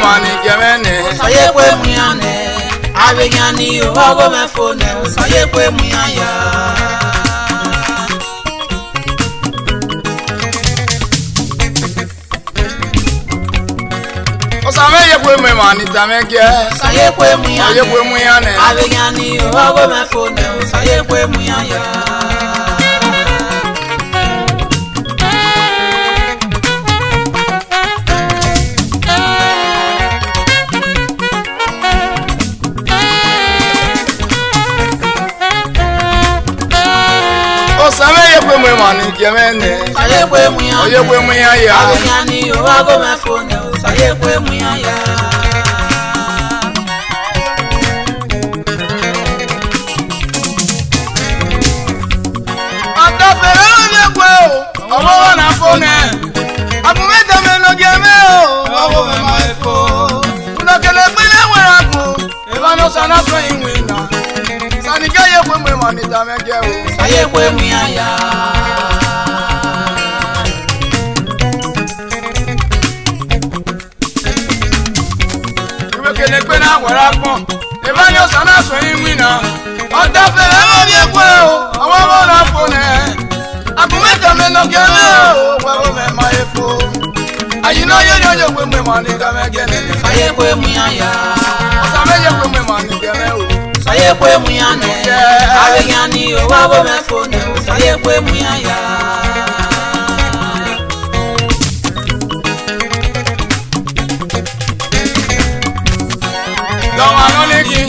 mani gemene. Saye kwe muyane. Abegani ogo me phone. Saye kwe muyaya. Osame ye kwe me mani tameke. Saye kwe muyane. Saye kwe muyane. Abegani ogo me phone. Saye kwe muyaya. Osame ye kwe me mani gemene. Saye kwe muyane. Saye kwe muyaya. Abegani ogo me phone. Saye kwe muyaya. Owo na phone. Abumeta me no geme o. Owo me ma efo. Una kele pele wera ku. Eba no sana so inwina. Sanika ye kwe me mani tameke o. Saye kwe muyaya. Ibe kele pe na wera ku. Eba no sana so inwina. Oda fele o ye kwe o. Owo na phone. Abumeta me no geme o. Owo me ma efo. Ayino yo kwe me mani tameke ne. Saye kwe muyaya. Osame ye kwe me mani geme o. Saye kwe muyane. Abegani ogo me phone. Saye kwe muyaya. Lọ́wọ́ anọ́lẹ́gì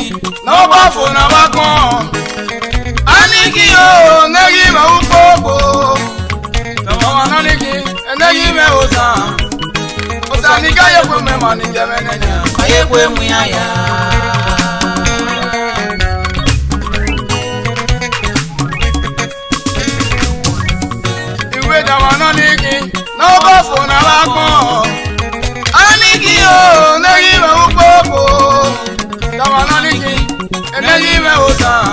náà bá fònà bá kàn. A ní kí o nẹ́gí mẹ́ ń pòpò. Lọ́wọ́ anọ́lẹ́gì ẹnẹ́gí mẹ́ ò sàn. Ó sàn ní káyé fún mẹ́mọ̀ ní jẹ́mẹ́nẹ́jẹ́. Saye kwe muyaya. Ìwé lọ́wọ́ anọ́lẹ́gì náà bá fònà bá kàn. A ní kí o nẹ́gí mẹ́ ń pòpò. Lọ́wọ́ anọ́lẹ́gì ẹnẹ́gí mẹ́ ò sàn.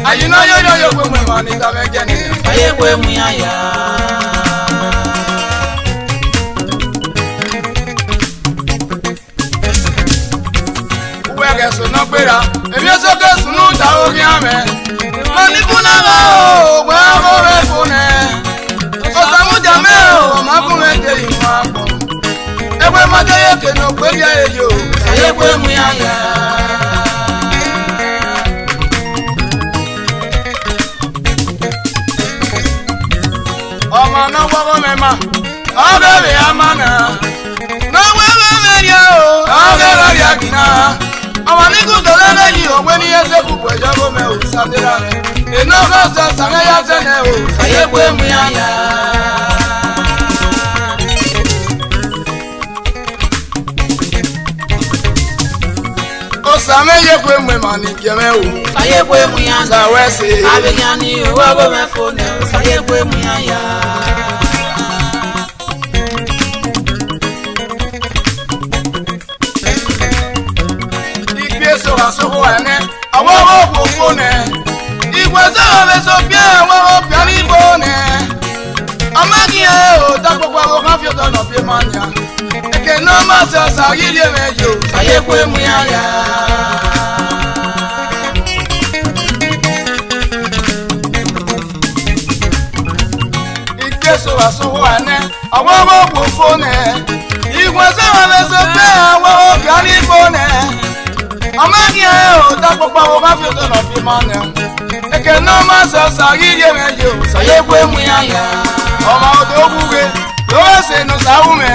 Àyìnà yóò fún mẹ́mọ̀ ní jẹ́mẹ́jẹ́ ni. Saye kwe muyaya. Ẹ̀sùn náà gbéra, èmi sókè sùnú ta orí àmẹ́. Mo ní kúnná lọ òògùn ẹ̀rọ rẹ̀ fún ẹ̀. Ọ̀sàmújà mẹ́rin ọ̀mọ́kùnrin tẹ ìwọ̀n àpọ̀. Ẹgbẹ́ Mọ́tẹ́yẹ kẹ́nu pé jẹ́ èyí o. Saye kwe muyaya. Ọmọ náà wọ́wọ́ mẹ́ma, ọ̀gá rẹ̀ á máa nà. Náà wọ́wọ́ mẹ́rin o, ọ̀gá rẹ̀ á kìnnà. Ọmọ ní kúkọ lẹ́lẹ́yìn òwe ní ẹsẹ̀ púpọ̀ ìjọba mẹ́ ò sàdéra rẹ̀. Iná fọ́sọ̀ sàmẹ́yà sẹ́nẹ̀ o. Saye kwe muyaya. Ó sàmẹ́yẹ pé mẹ́ mà ní jẹ́mẹ́ o. Saye kwe muyane. Sàwẹ́sì. Abegani ogo me phone. Saye kwe muyaya. Ìgbésò àsopọ̀ ẹ̀nẹ́, àwọn ọ̀pọ̀ fónẹ̀. Ìgbésò ọ̀rẹ́sọ bí àwọn ọ̀pẹ̀ ní fónẹ̀. Ọmọkìyẹ ò dápọ̀pọ̀ àwọn kan fi ọ̀tọ̀ nà bí máa ń yà. Èké náà máa ṣe ọ̀sà yíyé méjì o. Saye kwe muyaya. Ìgbésò àsopọ̀ ẹ̀nẹ́, àwọn ọ̀pọ̀ fónẹ̀. Ìgbésò ọ̀rẹ́sọ bí àwọn ọ̀pẹ̀ ní fónẹ̀. Ọmọkìyẹ ò dápọ̀pọ̀ àwọn kan fi ọ̀tọ̀ nà bí máa ń yà. Èké náà máa ṣe ọ̀sà yíyé méjì o. Saye kwe muyaya. Ọmọ odò òwúwe lówó sínú sáwùmẹ́.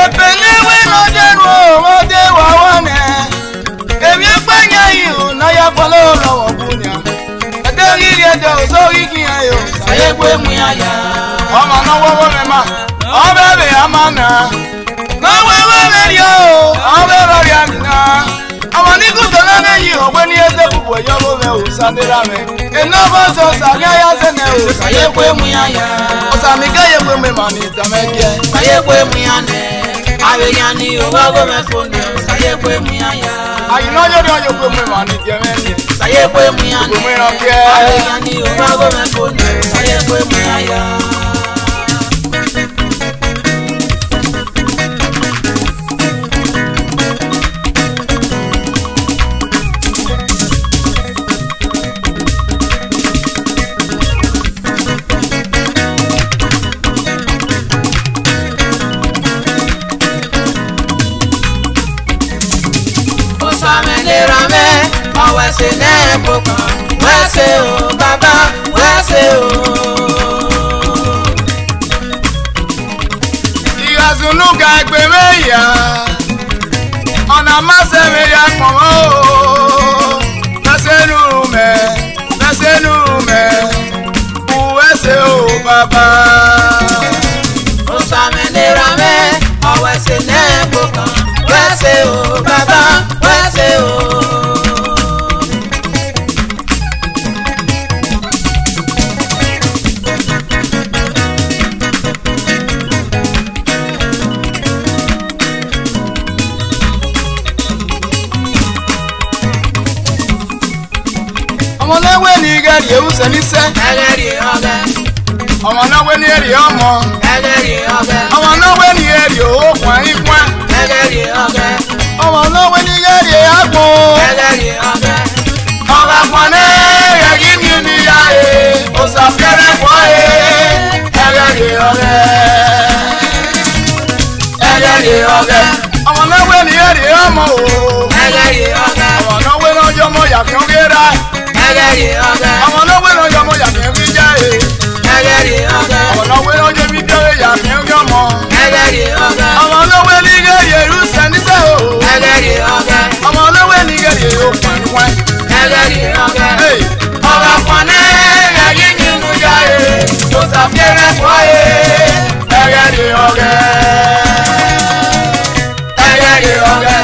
Èpèléwé lọ́jẹ́rù òwòdé wà wọ́n ẹ̀. Èmi pẹ́yẹ ìhù náyà pọ̀lọ́ lọ́wọ́ bùnìyà. Ẹ̀dẹ́ rírì ẹ̀dẹ̀ òsórí kìíyàn yòó. Saye kwe muyaya. Ọmọ náà wọ́wọ́ mi mà, ọbẹ̀ bẹ̀ á máa nà. Náà wẹ́wẹ́ mẹ́rin o, ọbẹ̀ rọrí àmì náà. Ọmọ ní kùtọ̀ lọ́nà yìí ọ̀gbẹ́ ní ẹsẹ̀ púpọ̀ ìjọba mẹ́ ò sàdéra mẹ́. Iná fọ́sọ̀ sàríyá sẹ́nẹ̀ o. Saye kwe muyaya. Ọ̀sàmì káyé pé mi mà ní ìtàmẹ́kẹ́. Saye kwe muyane. Abegani ogo me phone. Saye kwe muyaya. Àyìnà yóò pé mi mà ní jẹ́mẹ́ni. Saye kwe muyane. Gbogbo ìran kẹ́. Abegani ogo me phone. Saye kwe muyaya. Osamenerame, awese nepoka, wese o baba, wese o. Igazunuga egbemeya, ona maseme ya komo, nasenume, wese o baba. Osamenerame, awese nepoka, wese o baba, wese o. Ọmọlẹ́wé ni gẹ̀rì ewúsẹ̀ níṣẹ́. Ẹgẹ̀rì ọ̀gẹ̀. Ọmọlẹ́wé ni èrì ọmọ. Ẹgẹ̀rì ọ̀gẹ̀. Ọmọlẹ́wé ni èrì òkun ẹ̀yìnkún. Ẹgẹ̀rì ọ̀gẹ̀. Ọmọlẹ́wé ni gẹ̀rì àgbò. Ẹgẹ̀rì ọ̀gẹ̀. Ọba pọ̀nẹ́ ẹ̀gí mi ni ya e. Òsàfẹ́rẹ́ pọ̀ e. Ẹgẹ̀rì ọ̀gẹ̀. Ẹgẹ̀rì ọ̀gẹ̀. Ọmọlẹ́wé ni èrì ọmọ o. Ẹgẹ̀rì ọ̀gẹ̀. Ọmọlẹ́wé ni ọjọ́ mọ̀ yàtọ̀ gẹ́rẹ́. Ẹgẹ̀rì ọ̀gẹ̀. Ọmọlẹ́wé ni ọjọ́ mọ̀ yàtọ̀ gẹ́rẹ́. Ẹgẹ̀rì ọ̀gẹ̀. Ọmọlẹ́wé ni ọjọ́ mi dẹ́rẹ́ yàtọ̀ gẹ́mọ̀. Ẹgẹ̀rì ọ̀gẹ̀. Ọmọlẹ́wé ni gẹ̀rì ewúsẹ̀ níṣẹ́ o. Ẹgẹ̀rì ọ̀gẹ̀. Ọmọlẹ́wé ni gẹ̀rì òkun ẹ̀yìnkún. Ẹgẹ̀rì ọ̀gẹ̀. Ọba pọ̀nẹ́ ẹ̀yí nínú ya e. Òsàfẹ́rẹ́ pọ̀ e. Ẹgẹ̀rì ọ̀gẹ̀. Ẹgẹ̀rì ọ̀gẹ̀.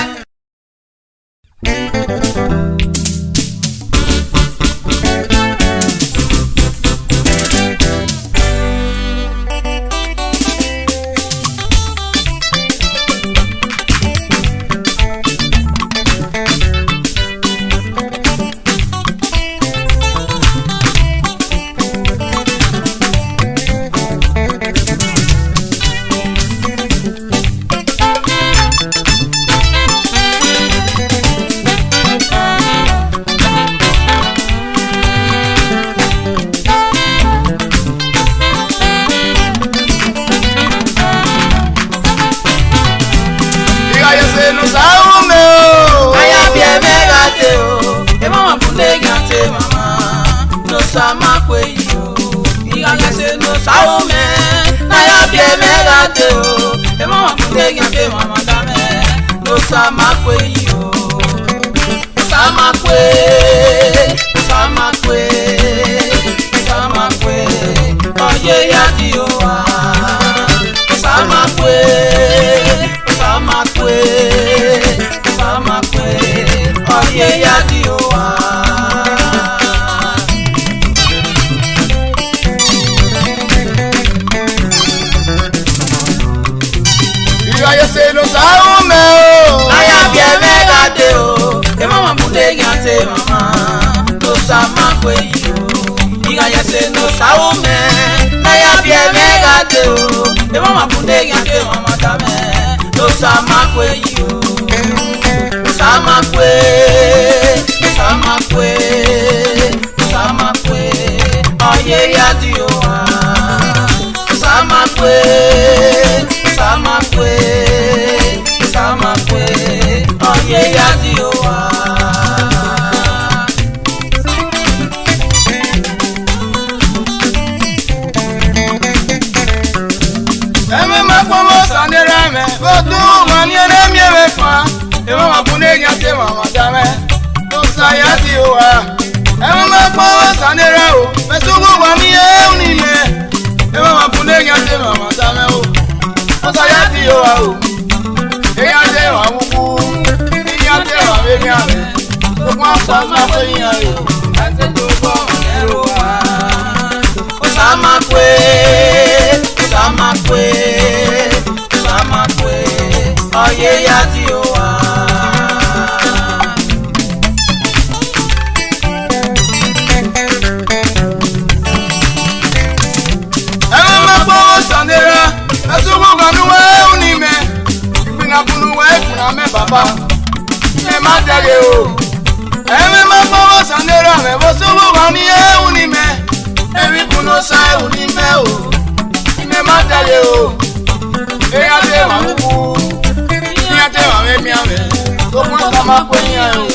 tó fún sama pé yẹn o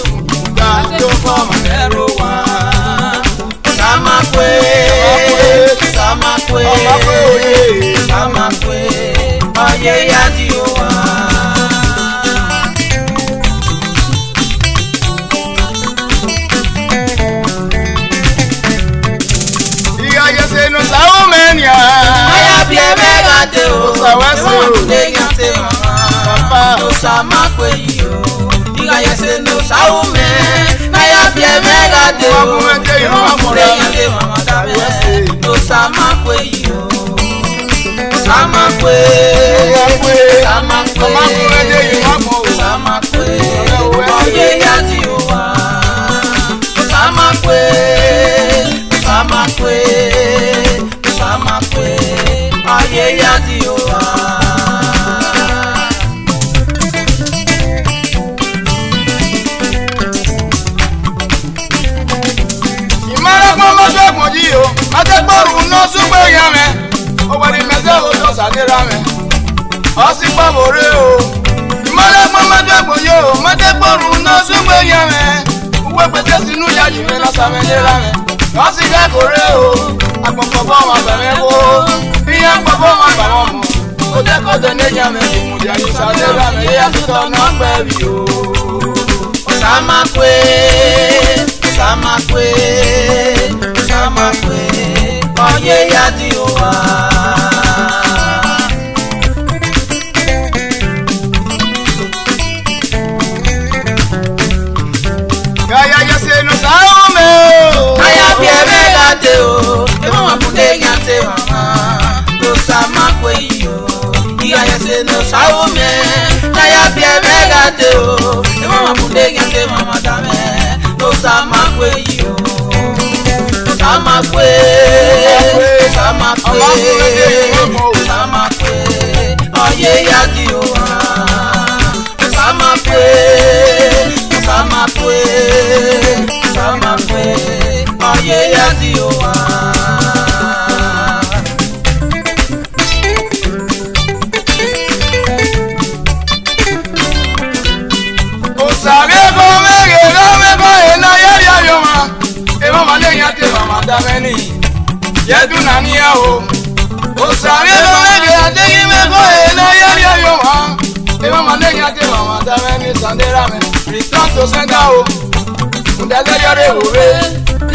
gbà tó fọ́ ọmọ ẹrù wá. Samakwe, Samakwe, Samakwe, oye yadi owa. Iya yese no sawo menia. Aya bi emega te o. Sawese o. Te mama. No Samakwe yo. Iya yese no sawo me. Aya bi emega te o. No Samakwe yo. Samakwe, Samakwe, Samakwe, oye yadi owa. Samakwe, Samakwe, Samakwe, oye yadi owa. Ọsípàmòrè o, ìmọ̀lẹ́gbọ́n mẹ́tẹ́gbọ̀n yóò mẹ́tẹ́gbọ̀rún náà súnmọ́ yẹn rẹ̀. Uwe pèsè sínú yáyí mi lọ́sàmẹ́lẹ́ rẹ̀. Lọ́sí kẹ́kọ̀ọ́rẹ́ o, àpọ̀pọ̀pọ̀ máa bẹ̀rẹ̀ wo. Iye pọ̀pọ̀ máa bà wọ́n mọ̀. Ó dẹ́kọ̀ọ́dẹ ní yẹn mi, ìmùdíà yìí sáré rẹ̀ mi. Iye tuntun náà pẹ́ rí o. Samakwe, Samakwe, Samakwe, oye yadi owa. Aya yese no saume o. Aya bi emega te o. Emo wa funde yante mama. No Samakwe yo. Iya yese no saume. Aya bi emega te o. Emo wa funde yante mama dame. No Samakwe yo. Samakwe, Samakwe, Samakwe, oye yadi owa. Samakwe, Samakwe, Samakwe, oye yadi owa. Osage ko mege lo me ko ena ya yo ma. E mama le yan te mama da meni. Yedu na ni ya o. Osage ko mege ade ki me ko ena ya yo ma. E mama le yan te mama da meni sandera me. Return to sender o. Ndale yare owe.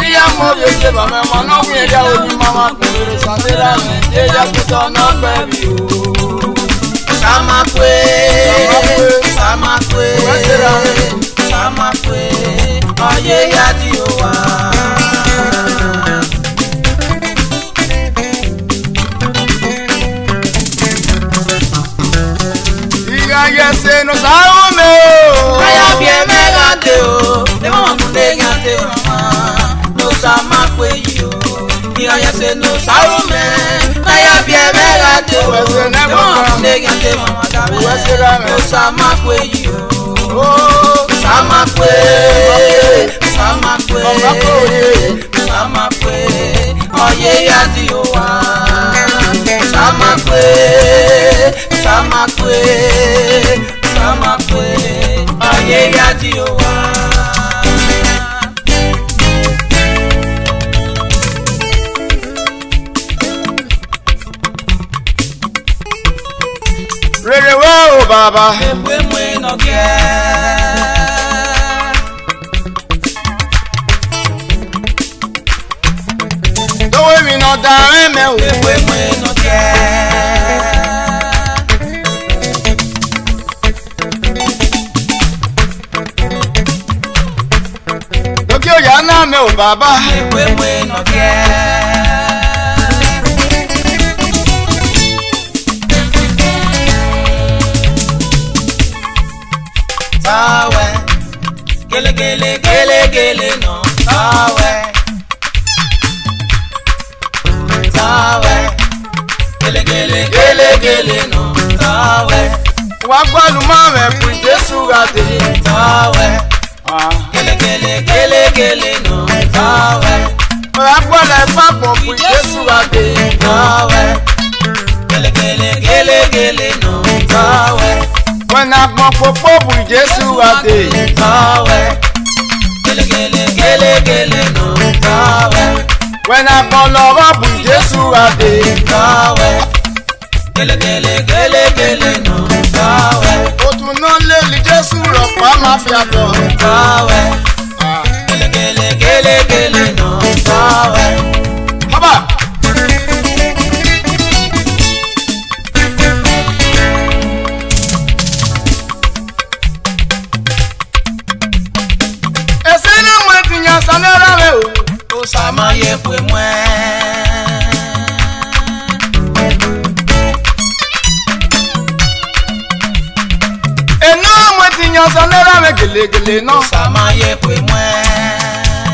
Iya mo ye se ba me mo no wi ya o ni mama ko re sandera me. Ye ya kuto no pe bi o. Samakwe, Samakwe, Samakwe, oye yadi owa. Iya yese no saume o. Aya bi emega te o. Emo wa funde yante mama. No Samakwe yo. Iya yese no saume. Aya bi emega te o. Emo wa funde yante mama dame. No Samakwe yo. Samakwe, Samakwe, Samakwe, oye yadi owa. Samakwe, Samakwe, Samakwe, oye yadi owa. Rere wa o baba. Ewe mwe no ge. Dowe mi no da me o. Ewe mwe no ge. Doki o ya na me o baba. Ewe mwe no ge. Tawe, gele gele gele gele no. Tawe, tawe, gele gele gele gele no. Tawe, Wa gbalu ma me pri Jesu ga de. tawe, Ah. gele gele gele gele no. Tawe, Wa gbalu fa po pri Jesu ga de. tawe, gele gele gele gele no. Tawe, Wa When I go for Popu, Jesus a day. When I go love up, Jesus a day. Otu no leli Jesus rock pa mafia do. Baba. Esena mwetinya sanera me o sama ye fue mwe. Sanera me gele no sama ye fue mwe.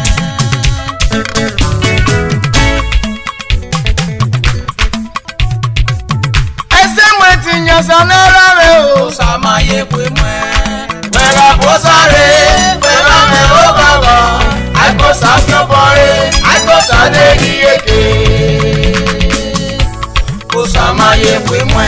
Ese mwetinya sanera me o sama ye fue mwe. Wega posare, wega me ogaga. I go save your body, I go save yeke. O sama ye fue mwe.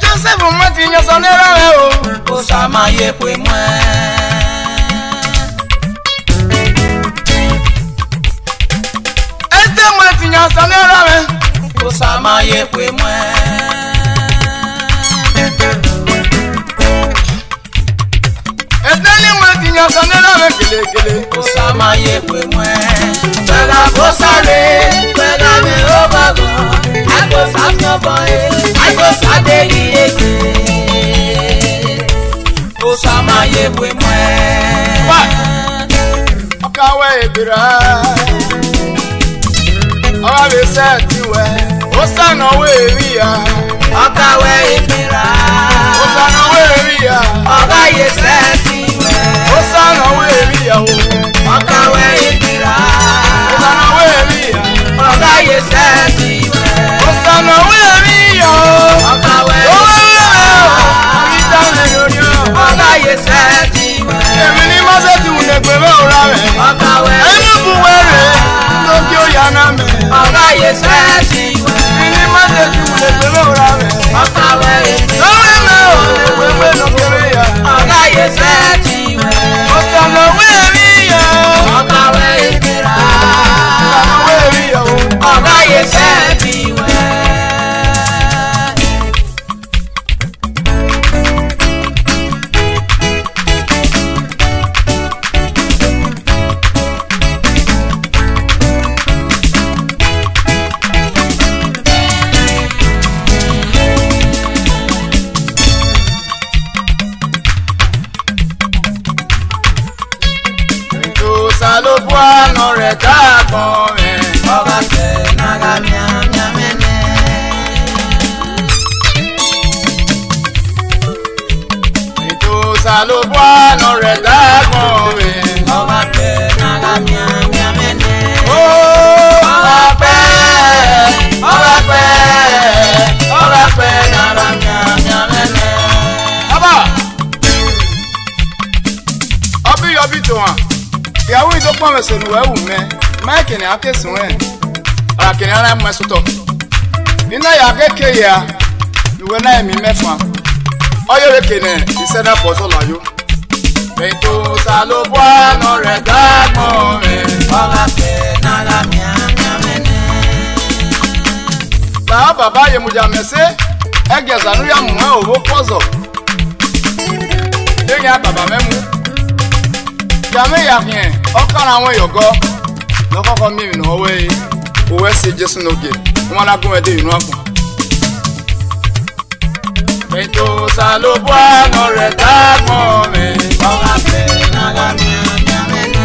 Joseph mwetinya sanera me o sama ye fue mwe. Ese mwetinya sanera me o sama ye fue mwe. Edeni mwetinya sanera me gele o sama ye fue mwe. Wega posare, wega me obago. I go save your boy, I go save yeke. O sama ye fue mwe. Okawe ebira. Owa be seti we. Osana we ria. Okawe ebira. Osana we ria. Oga ye seti we. Osana we ria o. Okawe ebira. Osana we ria. Oga ye seti we. Osana we ria o. Okawe Oga ye seti we. Emi ni ma se ti unegbe me ora me. Okawe Eni bu were. Tokyo ya na me. Oga ye seti we. Emi ni ma se ti unegbe me ora me. Okawe Lori me o we no kere ya. Oga ye seti we. Osana we ria. Okawe ebira. Osana we ria o. Oga ye seti we. Salo buano reta come. Oga ke naga mia mene. Ito salo buano reta come. Oga ke naga mia mene. Oh, Oga pe naga mia mene. Aba. Obi to one. Ìyàwó ìdọ́pọ̀ mẹ́sẹ̀ ni wẹ́wù mẹ́ máìkì ní akéṣùn ẹ̀ àkìní ara mọ́ ẹ̀sùtọ̀ iná yà kéèké yà ìwé náà ẹ̀mí mẹ́fà ọ̀yẹ́rẹ́kẹ̀ ní ìṣẹ́dá pọ̀ sọ̀lá yó ètò sàlóbọ̀ àná rẹ̀ dágbọ̀n rẹ̀. Oga pe naga mia mene. Làá bàbá Yemuja mẹ́sẹ̀ ẹ̀gẹ̀ sànúyà mú ẹ̀ òwò pọ̀zọ̀ ẹ̀yìn àbàbà mẹ́mu. Jame ya hien okara awon yogo lokoko mi no we o se Jesu noge won la gun ede inu akun Eto salobo ano re ta mo me Oga pe naga mia mene.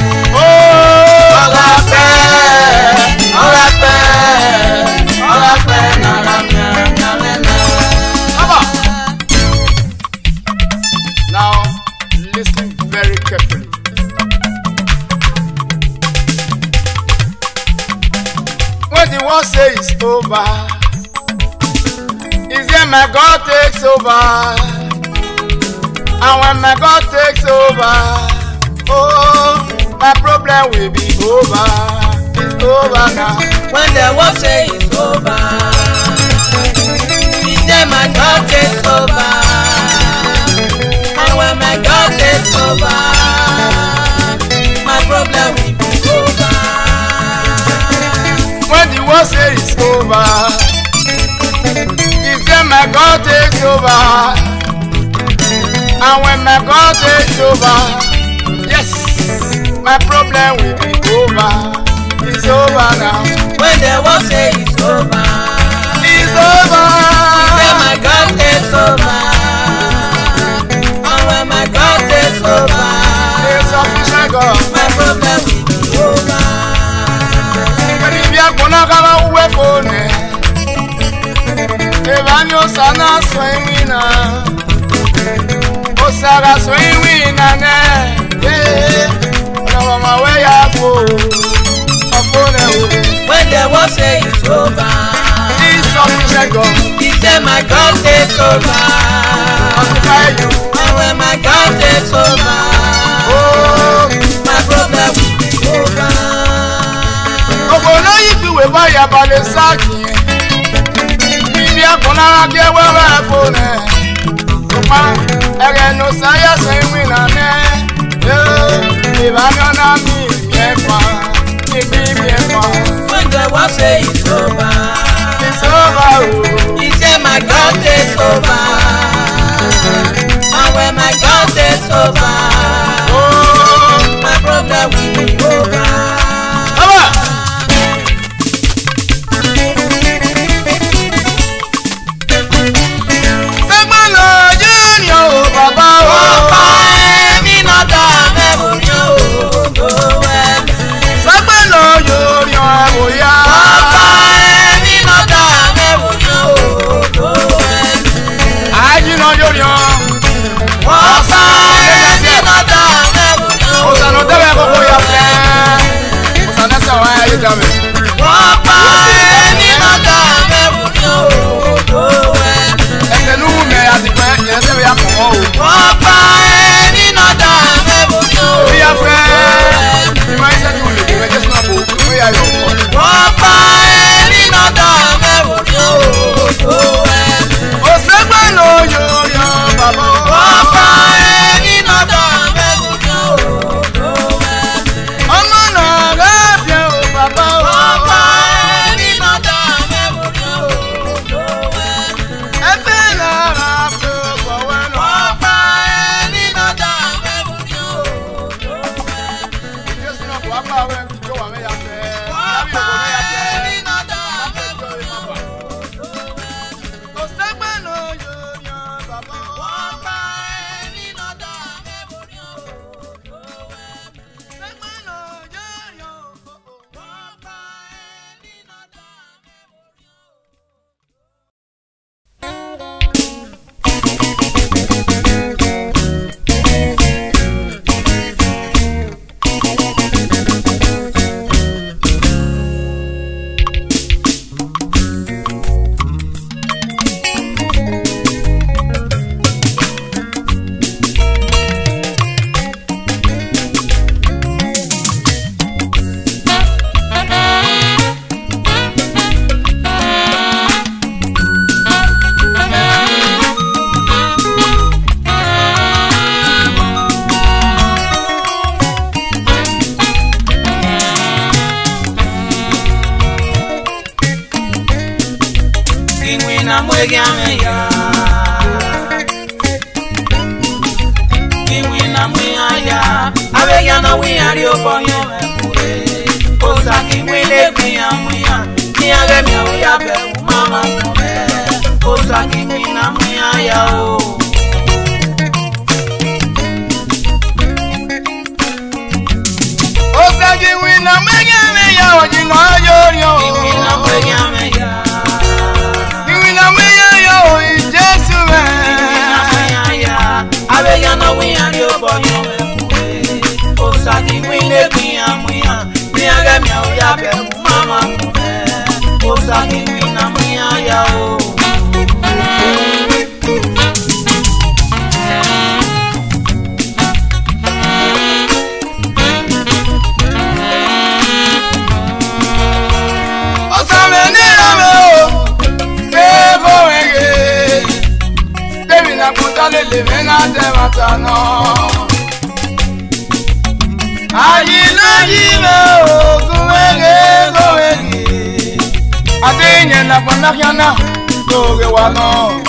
Oga pe naga mia mene. Aba. Now listen very carefully. When the war say it's over, is it my God takes over? And when my God takes over, oh, my problem will be over. It's over now. When the war say it's over, he said my God takes over. And when my God takes over, my problem will be over. When the war say it's over, he said my God takes over. And when my God takes over, yes, my problem will be over. It's over now. When the war say it's over, It's over. when my God takes over, and when my God takes over, It's sufficient God. my problem will be over. Karibia kona kama uwe fone. Evanyo sana swingina. Osaga swingina ne. Yeah. Mama we ya go. Afone o. When the war say it's over, It's sufficient God. he said my God takes over. Occupy you. And when my God takes over, Oh. my problem will be over. Obodo ipiwe baya bale saki. Bibi akona ke wewe fone. Tuma ere no saya swingina ne. Eh, Evanyo na mi efa. When the war say it's over, It's over, oh. he said my God takes over. And when my God takes over, Oh. my problem will be over. Come on. Segmano Junior, oh, Baba, Ọba oh. ẹni náà dá mẹ́wòó ní òògùn ẹ̀mí. Segmano Junior, oh, yeah. Ọba ẹni náà dá mẹ́wòó ní òògùn ẹ̀mí. Ajino Junior. Ọba ẹni náà dá mẹ́wòó ní Osano òògùn debe koko ya ẹ̀mí. fe. Osano se wa ya jame. Ọba ẹni náà dá mẹ́wòó ní òògùn ẹ̀mí. Ese nu me ati pe, ese be ya ko o. Ọba ẹni náà dá mẹ́wòó ní Bi ya fe. òògùn ẹ̀mí. Bi ma ise ju le, bi Jesu na bo, bi ya yo. Ọba ẹni náà dá mẹ́wòó ní òògùn ẹ̀mí. O Segmano Junior, Baba, oh. Ọba ẹni náà dá mẹ́wòó ní òògùn ẹ̀mí. Ọmọ náà rẹ̀ bí o, Baba, oh. Ọba ẹni náà dá mẹ́wòó ní òògùn ẹ̀mí. Ẹgbẹ́ lára fi ọkọ̀ wẹ́nu. Ọba ẹni náà dá mẹ́wòó ní òògùn ẹ̀mí. Jésù náà kò wá bá wẹ́ kí ló wà mẹ́ya fẹ́. Lábí Ọba òkò mẹ́ya fẹ́. ẹni náà dá mẹ́wòó ní òògùn Kò Segmano Junior, Baba, oh. Ọba ẹni náà dá mẹ́wòó ní òògùn ẹ̀mí. Segmano Junior, oh, oh. Ọba ẹni náà dá mẹ́wòó ní òògùn. Kiwina mwegi ameya, kiwina mweya, abeya na wiyari okonyo mekure. Osa kiwile kwiya mweya, niyage mya uyabe umama kome. Osa kiwina mweya o. Ó sẹ́gi wina mẹ́gẹ́mẹ́yà òjìnà yóò Kiwina mwegi ameya, Ìwìnà mẹ́yà òyìn Jésù rẹ̀. kiwina mweya, abeya na wiyari okonyo mekure. Osa kiwile kwiya mweya, niyage mya uyabe umama kome. Osa kiwina mweya o. kutale lemena te matano. Ayina yime okumege gowegi. Adenye na bonakiana doge wano.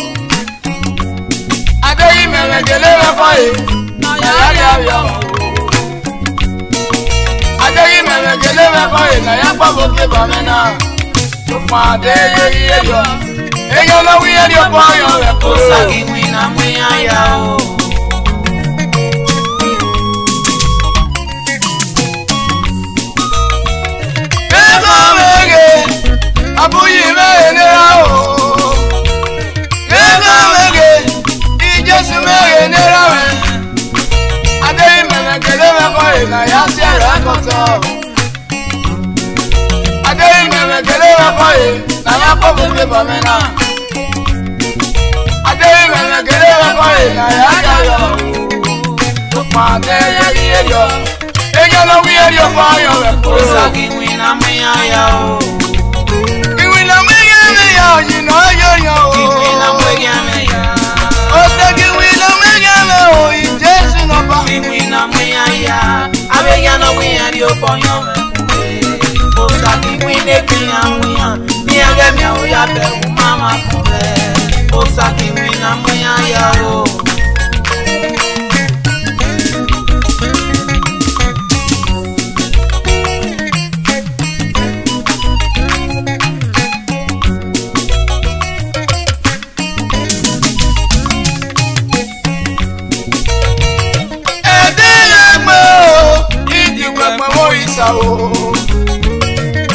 Adeyi melegele faye na ya. Adeyi melegele faye na ya paboke bamena. Tuma adeye yo. Eyo na wiye yo boyo e ko. Osagi wina mwiya ya o. Abuyi menera o, mege, ijesu menera we. Adeyi menegele meko na ya si ara koto. Adeyi menegele meko na ya pobo ke bamena. Adeyi menegele meko na ya jayo. Tuma adeyi yo, eyo no wi yo fa yo we ko. Osagi wina mwiya ya o. You know yo. Wina mwiya ya. Osagi wina mwiya o, Jesu no ba. Wina mwiya ya. Abega no wiya ri oponyo me. Osagi wina kiya mwiya. Ni age mi o ya be mama kore. Osagi wina mwiya ya o.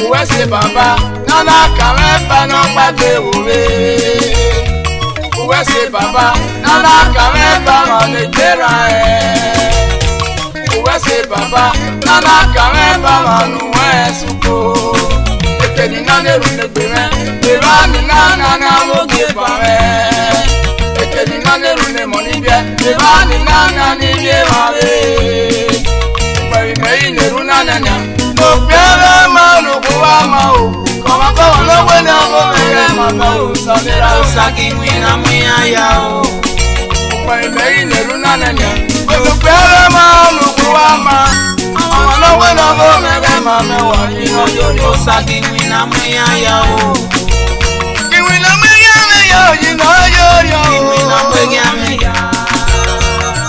Uwe se baba nana kamemba no gbagbe owe. Uwe se baba nana kamemba ma le jera Uwe se baba nana kamemba ma nuwe suko. Ekeni nane rune gbeme, ebani nana na moge bame. Ekeni nane rune monibye, ebani nana ni bye mare. Mei neruna nanya, no piara manu kuama o. Kama kwa lowe na mome mama o samira. Osagi wina mwiya ya o. Mei neruna nanya, no piara manu kuama. Kama lowe na mome mama wa ino. Osagi wina mwiya ya o. Wina mwiya ya yo. Wina mwiya ya.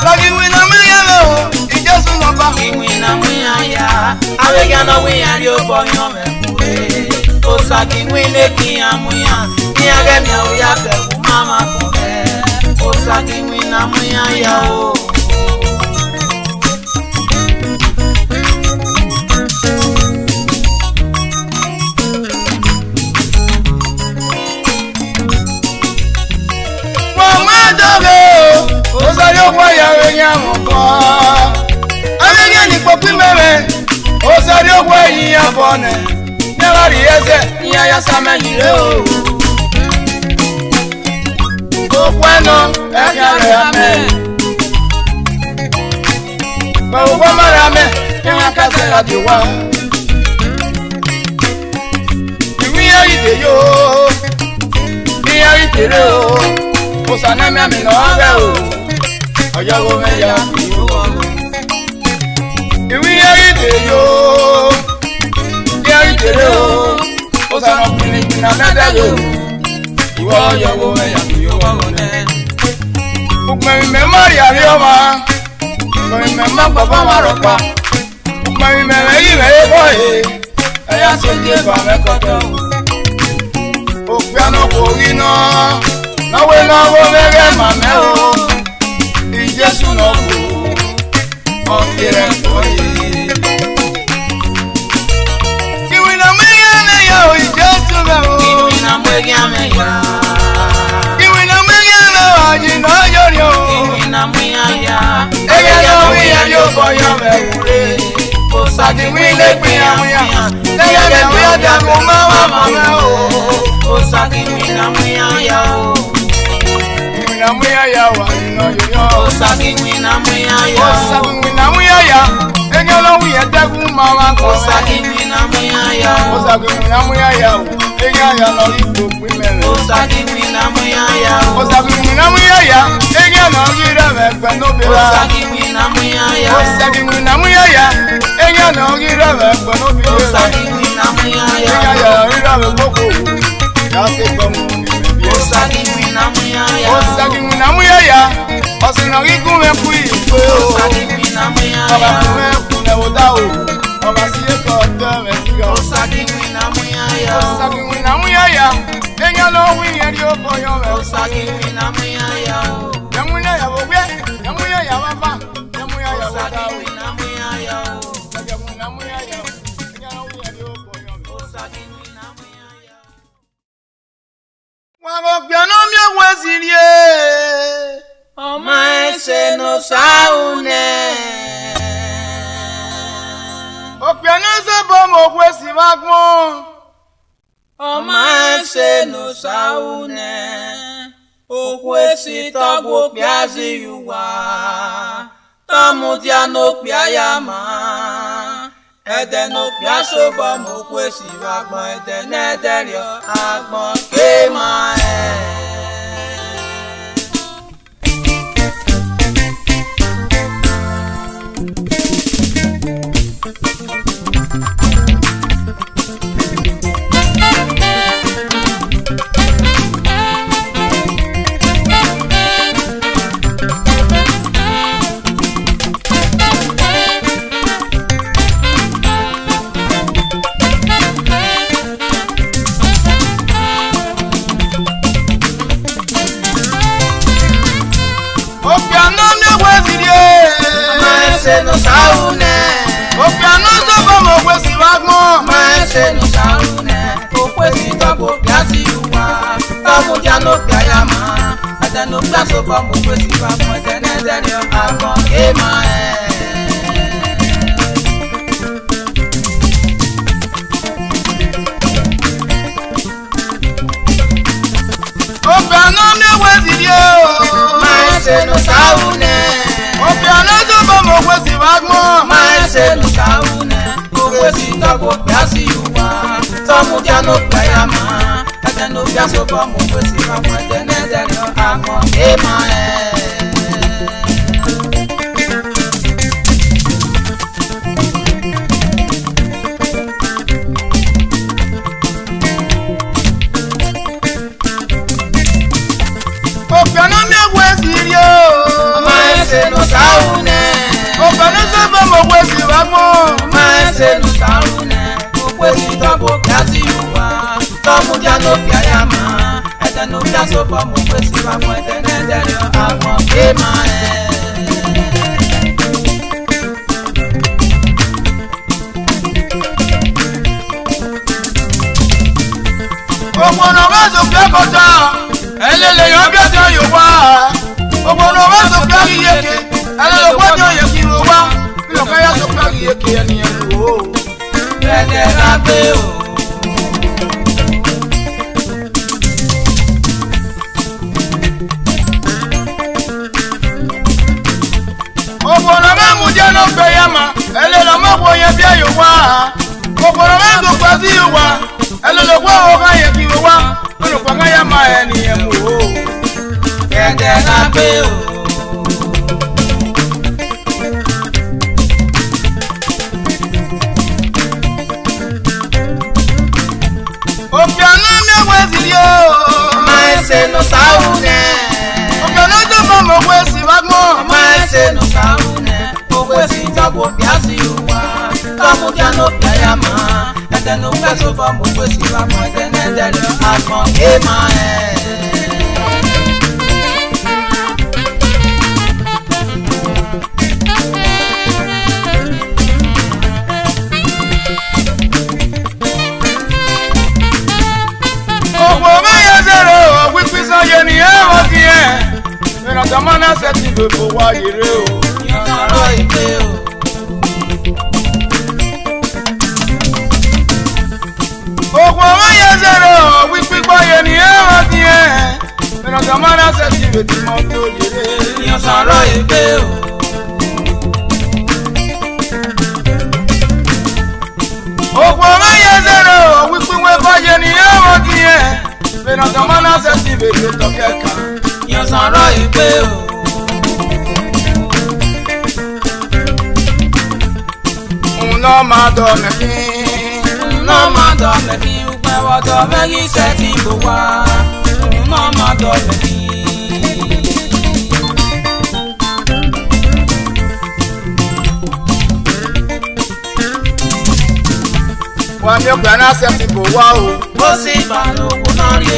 Lagi wina mwiya o. Ijesu no ba. Wina mwiya ya. Abega no wiya ri oponyo me. Osagi wina kiya mwiya. Ni age mi o ya be mama kore. Osagi wina mwiya ya o. Osari okwa ya wenya mko. Abega ni popi mewe. Osari okwa ya bone. Never yeze ya same yire o. Okweno ekare ame. Ba okwa marame ya kase la diwa. Iwi ya ide yo. Ni ya ide o. Osana me ami no abe o. Oyago me ya iwi ya ide yo. Ya ide o. Osana pini na mede yo. Iwo oyago me ya yo wone. Ukme me Maria rioma. Ukme me ma baba maropa. Ukme me yi me boy. Eya seje ba me koto. Okpe no ko ino. Na we na wo mege mame o. Ijesu no ku on dire koyi. Kiwi na mege ya o Ijesu me o. Kiwi na mege me ya. Kiwi na mege me o ji no yori o. Kiwi na mege ya. Ege no wi ya yo boyo me kure. Osagi wi le pin amuya. Ege le wi ada ko ma wa mame o. Osagi wi na mege ya o. Wina mwiya ya wa ino yo. Osagi wina mwiya ya. Osagi wina mwiya ya. Ege lo wiye degu mama ko. Osagi wina mwiya ya. Osagi wina mwiya ya. Ege ya lo ipo primere. Osagi wina mwiya ya. Osagi wina mwiya ya enye na ogire mekpe n'obira Osagi wina muya ya Osagi wina muya ya enye na ogire mekpe n'obira Osagi wina muya ya enye ya ogire mekpe ya se komu Osagi wina muya ya Osagi wina muya ya Osina gikume kuikwe Osagi wina muya ya Oba kume kune odao Oba siye kote mesiga Osagi wina muya ya Osagi wina muya ya enye na winye dio koyo me Osagi wina muya ya Yamuya ya bogwe Yamuya ya baba Yamuya ya Osagi bodao wina muya ya Osagi wina muya ya enye na winye dio koyo me Osagi wina muya ya Wabo piano mi wezirie Ọmọ ẹsẹ̀ no saune. Opiano se bomo kwesi magmo Ọmọ ẹsẹ̀ no saune. Okwesi tọgbo piazi yuwa. Tọmụdịa n'okpi ayama. Ede n'okpi asobo mo kwesi wagbọn ede n'ederio agbọn kema Opiano mi wezirie Ọmọ ẹsẹ̀ no saune. Opiano se bomo kwesi magmo Maese no saune, okwesi tọgbo piasi uwa, tọmụdịa n'okpi ayama, ede n'okpi asobo mo kwesi gbapụ ede n'ederi agbọ ema Opiano mi wezirie Maese no saune, Opiano se bomo kwesi magmo maese no saune, okwesi tọgbo piasi uwa, tọmụdịa n'okpi ayama, ede n'okpi asobo mo kwesi gbapụ ede n'ederi agbọ ema Opiano mi wezirie Maese no saune. Opiano se bomo kwesi magmo Maese no saune, okwesi tọgbo piasi uwa, tọmụdịa n'okpi ayama, ede n'okpi asobo mo kwesi gbapụ ede n'ederi agbọ ema Ogbono mezo piakota Elele yo biajo yowa Ogbono mezo piagi yeke Elele kwajo yeki yowa Ilo kaya so piagi yeke eni elu Ẹ̀dẹ̀ lágbé o. Ogbono memu jeno gbeyama Elele mokwo ye bia yowa Ogbono mezo kwazi yowa Elele kwa oga yeki yowa Ilo kwa kaya ma eni elu Ẹ̀dẹ̀ lágbé o. Opiano mi wezirie Maese no saune. Opiano se bomo kwesi magmo Maese no saune, okwesi tọgbo piasi uwa, tọmụdịa n'okpi ayama, ede n'okpi asobo mo kwesi gbapụ ede n'ederi agbọ ema Ogbo me yezero wipisa ye ni ewo tie Mena tamana seti befo wa yire o Yọ̀sọ̀rọ̀ ìpè o. Ogbo me yezero wipisa ye ni ewo tie Mena tamana seti befo wa yire Yọ̀sọ̀rọ̀ ìpè o. Ogbo me yezero wipisa ye ni ewo tie Mena tamana seti befo wa Yọ̀sọ̀rọ̀ ìpè no mado meki. No mado meki ukwe wado megi seti bowa. No mado meki. Wa mi okwe na seti bowa o. Bosi balo kunari.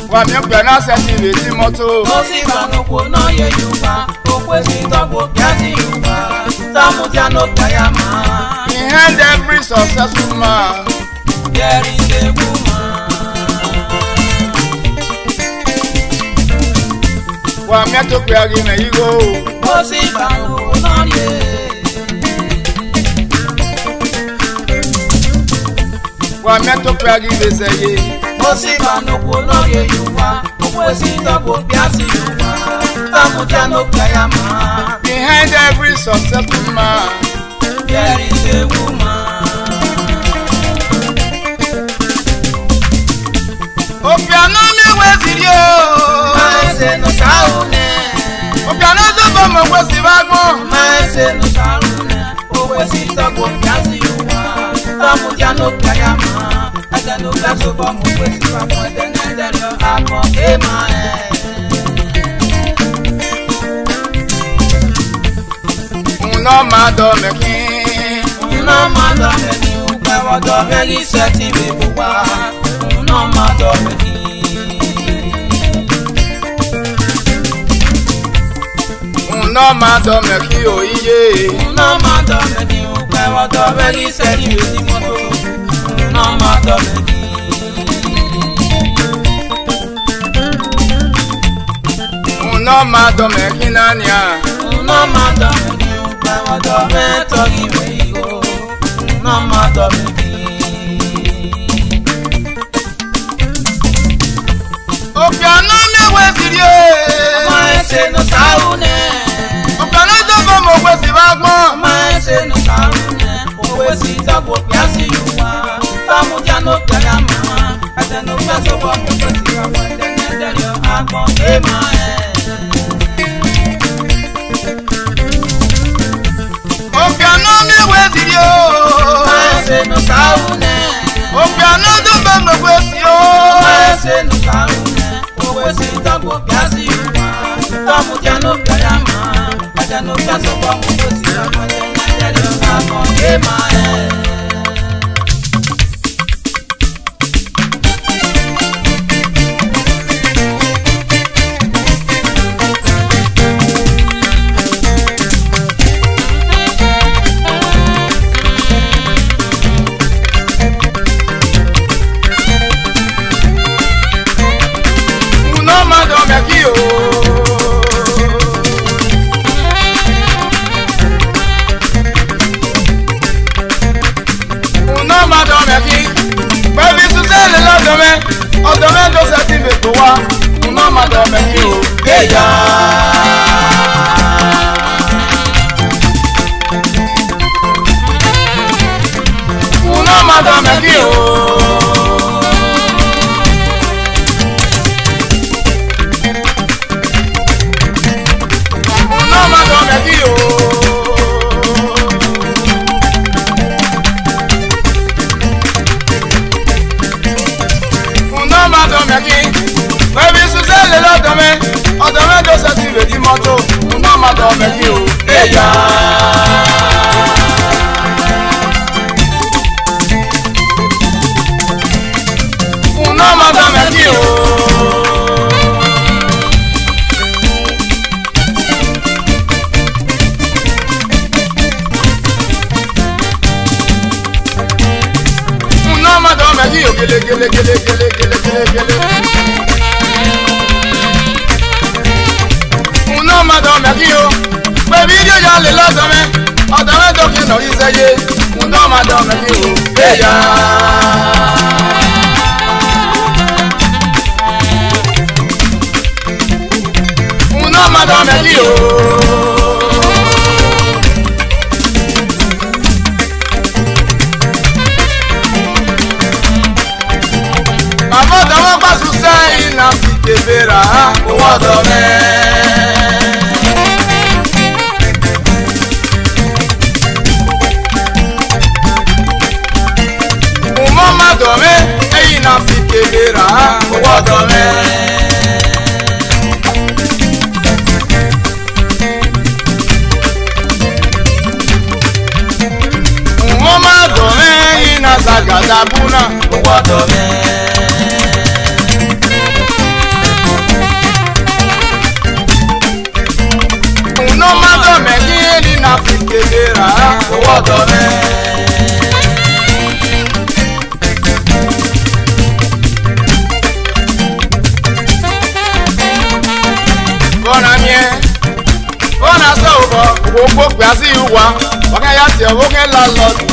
Wa mi okwe na seti reti moto. Bosi balo kunari yuba. Okwe si tobo biati yuba. Tamu tiano kayama. Behind every successful man, there is a woman. wa mi to pe agi na yigo. Bosi balo kunari. Wa mi to pe agi be seye. Bosi balo kunari yuba. Okwe si tobo biati yuba. Tamu tiano kayama. Behind every successful man, there is a woman. Opiano mi weziri o. Maese no saune. Opiano zo bo mo wesi bagbon. Maese no saune. Okwe si tobo biati yuba. Tamu tiano kayama. Agano gaso bo mo wesi bagbon. Denenderio akon emae. No mado meki. No mado meki ukwe wado megi seti bebowa. No mado meki. No mado meki o iye. No mado meki ukwe wado megi seti bebowa. No mado meki. No mado meki nania. No mado meki ukwe wado meto iwe igo. No mado meki. Opiano mi weziri o. Maese no saune. Opiano zo bo mo wesi bagbon. Maese no saune. Okwe si tobo biasi yuwa. Tamu tiano kayama. Agano gaso bo mo wesi bagbon. Denenderio akon emae. Opiano mi weziri o. Maese no saune. Opiano zo bo mo wesi o. Maese no saune. Okwe si tobo biasi yuwa. Tamu tiano kayama. Agano gaso bo mo wesi bagbon. Denenderio akon emae. No mado meki o. No mado meki. Baby Suzelle lọ́dọ̀ me. Ọ̀dọ̀ me do seti me to wa. No mado meki o. Eya. No mado meki o. No mado meki o. No mado meki. Baby Suzelle lọ́dọ̀ me. Ọ̀dọ̀ me do seti me di moto. No mado meki o. Eya. No mado meki o. No mado meki o. Gele gele gele gele gele gele gele. No mado meki o. Baby yo ya le lọ́dọ̀ me. Ọ̀dọ̀ me do ki no iseye. No mado meki o. Eya. No mado meki o. Àbọ̀dọ̀ wọn gbàsù sẹ́yìn náà sì kébèrà. Owó ọ̀dọ̀ mẹ́. dome. Uno mazo megini na fikera owó dome. Bona mie, bona sobo, gbogbo gbasi uwa, waka ya ti owo ke la lo ti.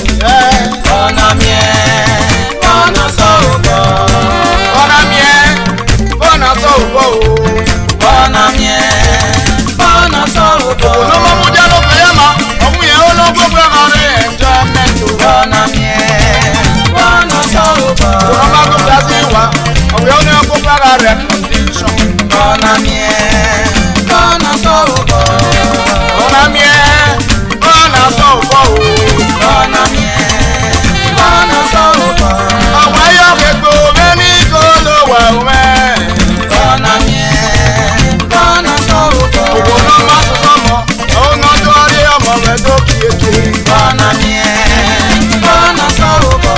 Bona mie, bona sobo. Bona mie, bona sobo. Bona mie, bona sobo. No mo mu ja lo pe ma, omu ye o lo gbogbo ma re enjoyment. Bona mie, bona sobo. No ma go gbasi uwa, omu ye o lo gbogbo ma re condition. Bona mie, bona sobo. Bona mie, bona sobo. Bona mie, bona sobo. Awa yo ke go me ni go lo wa o me. Bona mie, bona sobo. Ono ma so somo, ono do ri omo me do kieke. Bona mie, bona sobo.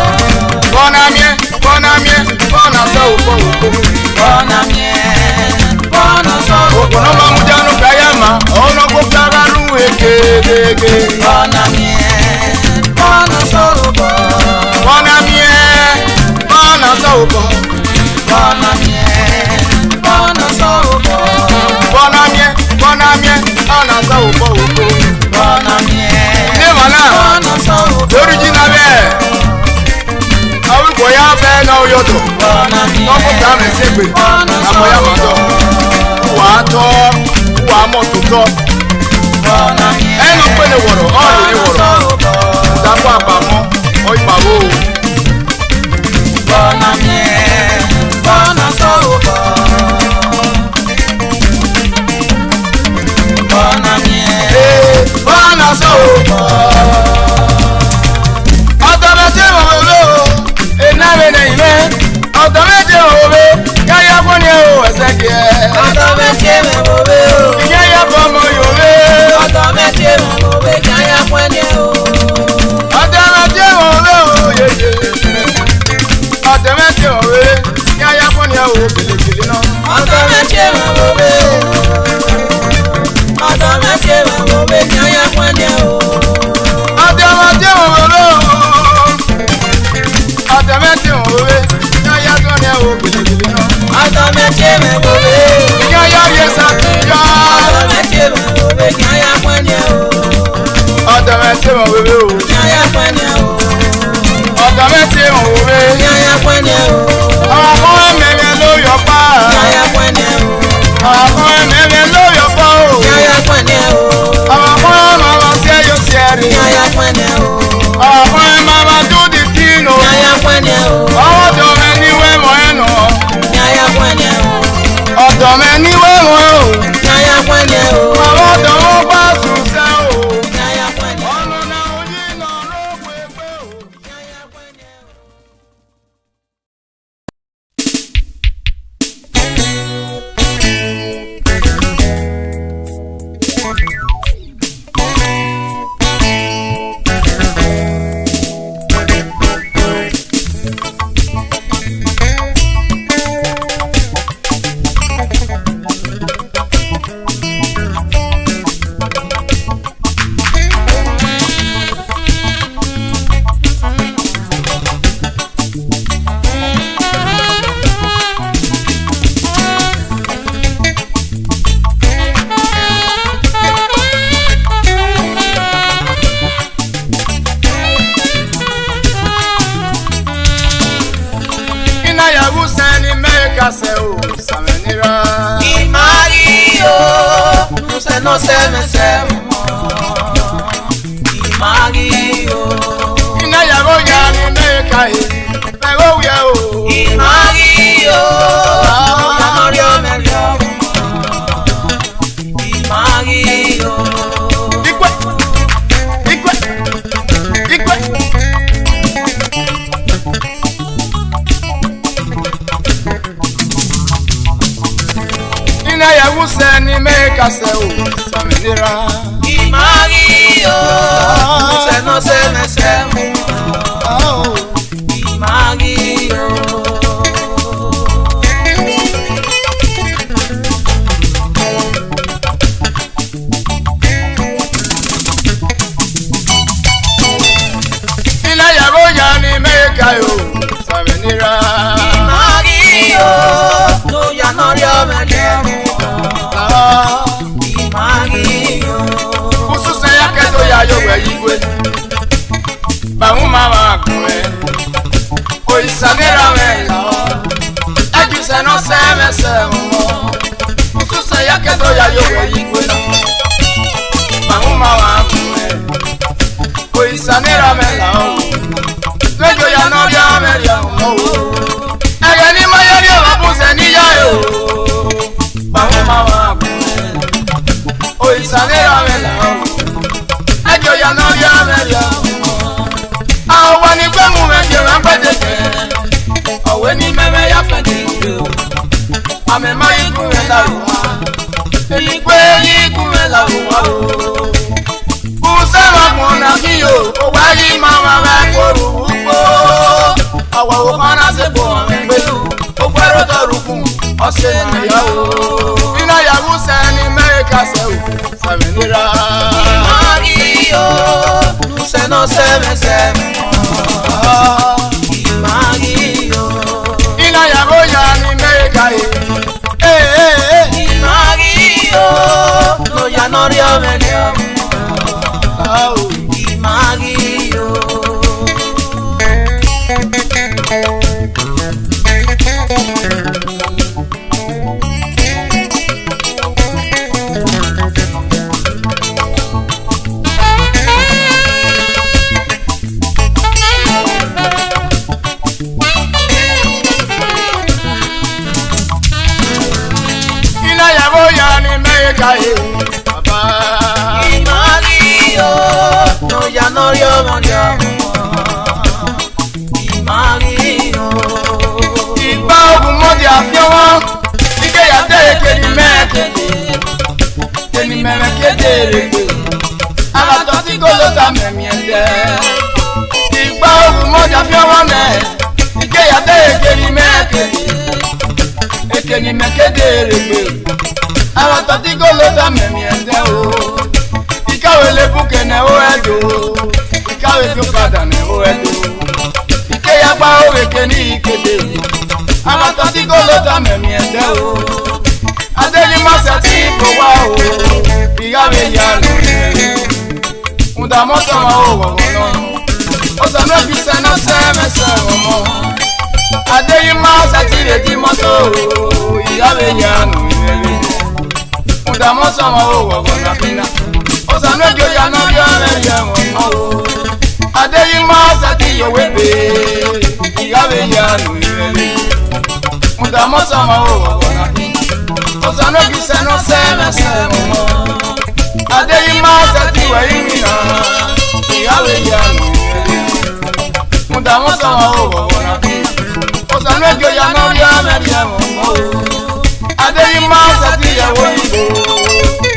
Bona mie, bona sobo. Bona mie, bona sobo. Ono ma mu janu kayama, ono go plaga ru ekeke. Bona mie, bona sobo. Bona mie, bona sobo. Bona mie, bona sobo. Bona mie, bona sobo. Bona mie, Ne mana, bona sobo. original be. Awu ko ya be na oyodo. Bona mie, No go ka me segbe. bona Aboya ma do. sobo. Wa to, wa mo to to. Bona mie, Enu pe le woro, o le bona woro. sobo. Dapo apamo, o ipawo. Bona mie, bona sobo. Bona mie, Bona sobo. Otomeje mo bebe o, enawe ne ime. Otomeje mo bebe, yaya foni o eseke. ọ̀dọ̀ méje mẹ́ mo wé o. Yaya fomo yo be. ọ̀dọ̀ méje mẹ́ mo wé káyà pẹ́ ní o. Otomeje mo be o, yeye. Otomeje mo be, yaya foni o kele na. ọ̀dọ̀ méje mẹ́ mo wé o. ọ̀dọ̀ méje mẹ́ mo wé káyà pẹ́ ní o. Otomeje mo be o. Otomeje mo be, yaya foni o kele na. ọ̀dọ̀ méje mẹ́ mo wé o. Yaya yesa tiya. ọ̀dọ̀ méje mẹ́ mo wé káyà pẹ́ ní o. Otomeje mo be o. káyà pẹ́ ní o. Otomeje mo be. káyà pẹ́ ní o. Ọkọ ẹ̀mẹ̀rẹ̀ ló yọ pa. káyà pẹ́ ní o. Ọkọ ẹ̀mẹ̀rẹ̀ ló yọ pa o. káyà pẹ́ ní o. Ọkọ ẹ̀mọ̀rọ̀ sí ẹyọ sí ẹ̀rì. káyà pẹ́ ní o. Ọkọ ẹ̀mọ̀rọ̀ tó di tìǹù. káyà pẹ́ ní o. Ọwọ́ dọ̀ mẹ́ ní wẹ́mọ̀ ẹ̀nà. káyà pẹ́ ní o. Ọ̀dọ̀ mẹ́ ní wẹ́mọ̀ ẹ̀ o. káyà pẹ́ ní o. Ọwọ́ dọ̀ wọ́n bá sùn sẹ́ o. káyà pẹ́ ní o. Ọ̀nà náà oyin náà ló pè pé o. káyà pẹ́ ní o. se o samenira. Y Mario, no se me se Y Mario, Ina ya go ya ni me kai. Me go ya o. y Mario, Mario me dio. Y Mario, Ikwe. Ikwe. Ikwe. Ina ya wuse ni me ka se o samenira. y Mario, no se me se Oh. Y Mario. se no se me se mo musu se ya que do ya yo we igwe no mama wa kume ko isanera me la o lejo ya no ya me ya o ege ni ma ya ri o bu se ni ya o mama wa kume o isanera me la o lejo ya no ya me ya awa ni pe mu me je ran pe de owe ni meme ya pe de ame ma iku me la ruwa ikwe iku me la ruwa o se wa mo na ki yo o wa yi mama wa koru upo awa o kana se bo me o kwero to rukun o se na ya o ina ya wu se ni me ka se o se me nira Mario nu se no se me se Mario ina ya go ya ni me ka Mario no ya no rio me rio Mario Baba Mario no ya no yo Mario Iba ogun mo di afiowo ike ya de keni me kedere ala to ti go lo ta me mi ende Iba ogun mo di afiowo me ike ya de keni me kedere àwọn tó ti kó ló dá mẹ́mí ẹ̀ndẹ́ o ìkàwé lè búkẹ́ ní ó ẹ̀dọ́ ìkàwé tó padà ní ó ẹ̀dọ́ ìkéyàgbá òwèké ní ìkéde àwọn tó ti kó ló dá mẹ́mí ẹ̀ndẹ́ o adéyímọ́sẹ̀ tí kò wá o ìyáwé ìyá rẹ̀ ǹdàmọ́sọ̀mọ́ ò wọ̀wọ̀ náà ó sọ méjì sẹ́nà sẹ́mẹsẹ̀ ọmọ adéyímọ́sẹ̀ tí retí mọ́tò ìyáwé ìyá rẹ̀ Mudamosama o wogona pina Osamejo ya no ya me ya mo Adeyima sati yo webe Igabe ya no yele Mudamosama o wogona pina Osamejo se no se me se mo Adeyima sati wa imina Igabe ya no yele Mudamosama o wogona pina Osamejo ya no ya me ya mo Adeyima sati ya wo ibo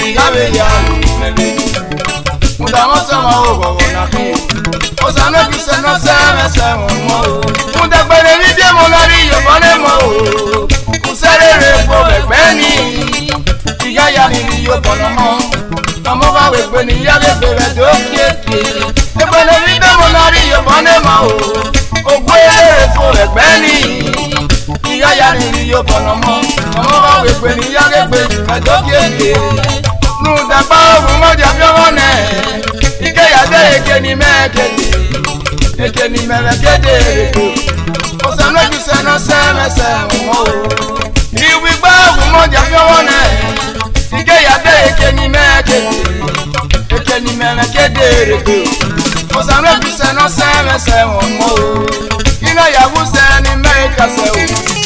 Igabe ya mebe Mudamosama o wogona pi Osano bi se no se me se mo Mudagbere ni de mo lari yo bone mo Kuserere fo begbe ni Iya ya ni yo bono mo Amo ba wegbe ni ya le bere do kieke Egbere ni de mo lari yo bone mo Ogwere fo begbe ni Iya ya ni yo bono mo Amo ba wegbe ni ya le bere do kieke Nudaba ogun moja fiowone Ike ya de eke ni mekede Eke ni mekede Osano ju se no se me se mo Iwi gba ogun moja fiowone Ike ya de eke ni mekede Eke ni mekede Osano ju se no se me se mo Ina ya wu se ni meka se o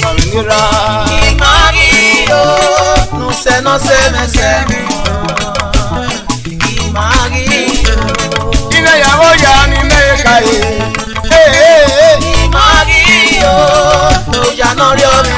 Marinira Mario Nu se no se me se mo Ina ya voya ni meka Mario no ya no rio me